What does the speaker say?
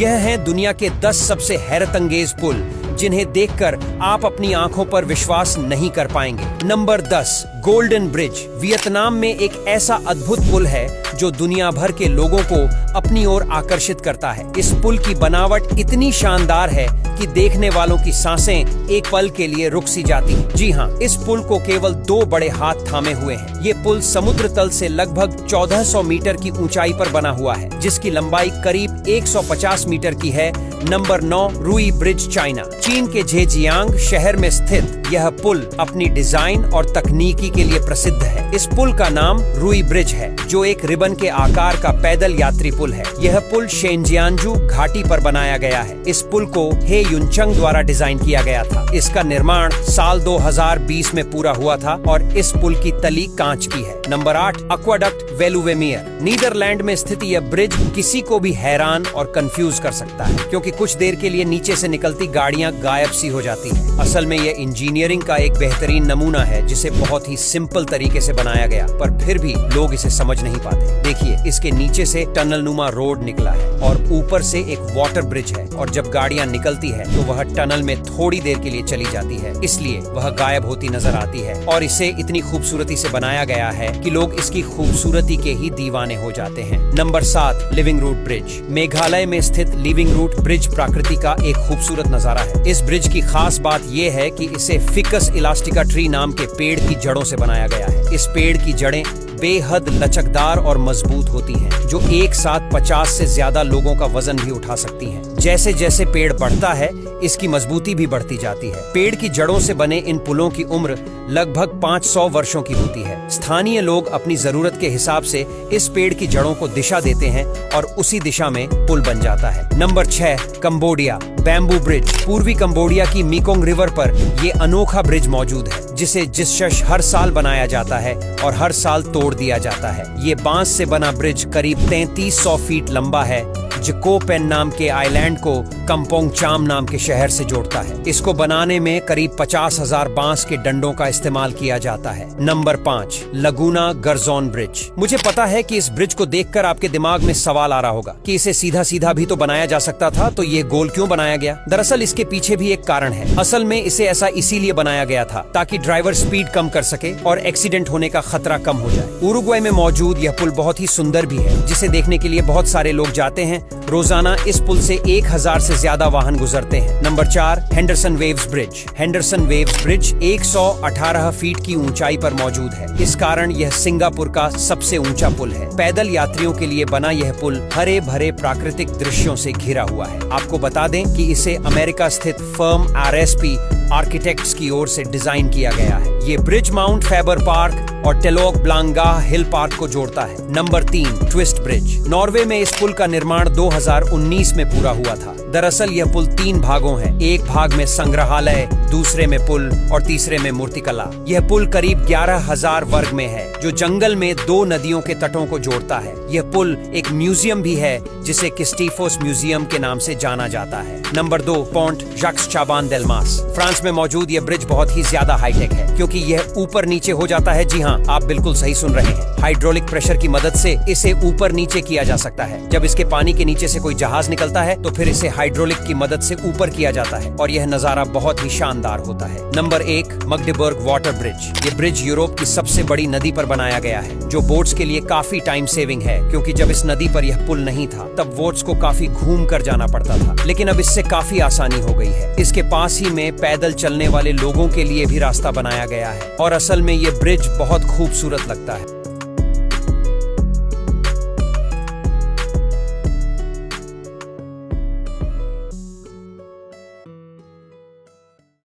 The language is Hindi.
यह हैं दुनिया के 10 सबसे हैरतअंगेज पुल जिन्हें देखकर आप अपनी आंखों पर विश्वास नहीं कर पाएंगे। Number 10, golden bridge. वियतनाम में एक ऐसा अद्भुत पुल है जो दुनिया भर के लोगों को अपनी ओर आकर्षित करता है। इस पुल की बनावट इतनी शानदार है कि देखने वालों की सांसें एक पल के लिए रुक सी जाती हैं। जी हाँ, इस पुल को केवल 2 बड़े हाथ थामे हुए हैं। ये पुल समुद्र तल से लगभग 1400 मीटर की ऊंचाई पर बना हुआ है, जिसकी लंबाई करीब 150 मीटर की है। नंबर 9, रूई ब्रिज, चाइना। चीन के झेजियांग शहर में स्थित यह पुल अपनी डिजाइन और तकनीकी के लिए प्रसिद्ध है। इस पुल का नाम रूई ब्रिज है, जो एक रिबन के आकार का पैदल यात्री पुल है। यह पुल शेनजियांजू घाटी पर बनाया गया है। इस पुल को हे युनचंग द्वारा डिजाइन किया गया था। इसका निर्माण साल 2020 में पूरा हुआ था और इस पुल की तली कांच की है। Number 8, aqueduct वेलुवेमियर। नीदरलैंड में स्थित यह ब्रिज किसी को भी हैरान और कंफ्यूज कर सकता है, क्योंकि कुछ देर के लिए नीचे से निकलती गाड़ियां गायब सी हो जाती हैं। असल में यह इंजीनियरिंग का एक बेहतरीन नमूना है, जिसे बहुत ही सिंपल तरीके से बनाया गया, पर फिर भी लोग इसे समझ नहीं पाते। देखिए, इसके नीचे से टनल नुमा रोड निकला है और ऊपर से एक वाटर ब्रिज है, और जब गाड़ियां निकलती है तो वह टनल में थोड़ी देर के लिए चली जाती है, इसलिए वह गायब होती नजर आती है। और इसे इतनी खूबसूरती से बनाया गया है कि लोग इसकी खूबसूरती के ही दीवाने हो जाते हैं। Number 7, living root bridge. Meghalaya में स्थित लिविंग रूट ब्रिज प्रकृति का एक खूबसूरत नजारा है। इस ब्रिज की खास बात यह है कि इसे फिकस इलास्टिका ट्री नाम के पेड़ की जड़ों से बनाया गया है। इस पेड़ की जड़ें बेहद लचकदार और मजबूत होती हैं, जो एक साथ 50 से ज्यादा लोगों का वजन भी उठा सकती हैं। जैसे जैसे पेड़ बढ़ता है, इसकी मजबूती भी बढ़ती जाती है। पेड़ की जड़ों से बने इन पुलों की उम्र लगभग 500 वर्षों की होती है। स्थानीय लोग अपनी जरूरत के हिसाब से इस पेड़ की जड़ों को दिशा देते हैं और उसी दिशा में पुल बन जाता है। Number 6, Cambodia, bamboo bridge. पूर्वी कंबोडिया की मेकोंग रिवर पर ये अनोखा ब्रिज मौजूद है, जिसे जिसशश हर साल बनाया जाता है और हर साल तोड़ दिया जाता है। ये बांस से बना ब्रिज करीब 3300 फीट लंबा है, जकोपेन नाम के आइलैंड को कंपोंग चाम नाम के शहर से जोड़ता है। इसको बनाने में करीब 50,000 बांस के डंडों का इस्तेमाल किया जाता है। Number 5, Laguna Garzon bridge. मुझे पता है कि इस ब्रिज को देखकर आपके दिमाग में सवाल आ रहा होगा कि इसे सीधा सीधा भी तो बनाया जा सकता था, तो ये गोल क्यों बनाया गया? दरअसल इसके पीछे भी एक कारण है। असल में इसे ऐसा इसीलिए बनाया गया था ताकि ड्राइवर स्पीड कम कर सके और एक्सीडेंट होने का खतरा कम हो जाए। उरुग्वे में मौजूद यह पुल बहुत ही सुंदर भी है, जिसे देखने के लिए बहुत सारे लोग जाते हैं। रोजाना इस पुल से 1000 से ज्यादा वाहन गुजरते हैं। Number 4, Henderson waves bridge. Henderson waves bridge 118 feet की ऊंचाई पर मौजूद है। इस कारण यह सिंगापुर का सबसे ऊंचा पुल है। पैदल यात्रियों के लिए बना यह पुल हरे भरे प्राकृतिक दृश्यों से घिरा हुआ है। आपको बता दें कि इसे अमेरिका स्थित फर्म RSP आर्किटेक्ट्स की ओर से डिजाइन किया गया है। ये ब्रिज माउंट फैबर पार्क और टेलोक ब्लांगा हिल पार्क को जोड़ता है। Number 3, twist bridge. नॉर्वे में इस पुल का निर्माण 2019 में पूरा हुआ था। दरअसल यह पुल 3 भागों है। एक भाग में संग्रहालय, दूसरे में पुल और तीसरे में मूर्तिकला। यह पुल करीब 11,000 वर्ग में है, जो जंगल में 2 नदियों के तटों को जोड़ता है। यह पुल एक म्यूजियम भी है, जिसे किस्टीफोस म्यूजियम के नाम से जाना जाता है। नंबर 2, पोंट जैक्स चाबान डेल मास। फ्रांस में मौजूद यह ब्रिज बहुत ही ज्यादा हाईटेक है, क्योंकि यह ऊपर नीचे हो जाता है। जी हाँ, आप बिल्कुल सही सुन रहे हैं। हाइड्रोलिक प्रेशर की मदद से इसे ऊपर नीचे किया जा सकता है। जब इसके पानी के नीचे से कोई जहाज निकलता है, तो फिर इसे हाइड्रोलिक की मदद से ऊपर किया जाता है और यह नजारा बहुत ही शानदार होता है। Number 1, Magdeburg water bridge. ये ब्रिज यूरोप की सबसे बड़ी नदी पर बनाया गया है, जो बोट्स के लिए काफी टाइम सेविंग है, क्योंकि जब इस नदी पर यह पुल नहीं था, तब बोट्स को काफी घूम कर जाना पड़ता था। लेकिन अब इससे काफी आसानी हो गई है। इसके पास ही में पैदल चलने वाले लोगों के लिए भी रास्ता बनाया गया है और असल में ये ब्रिज बहुत खूबसूरत लगता है।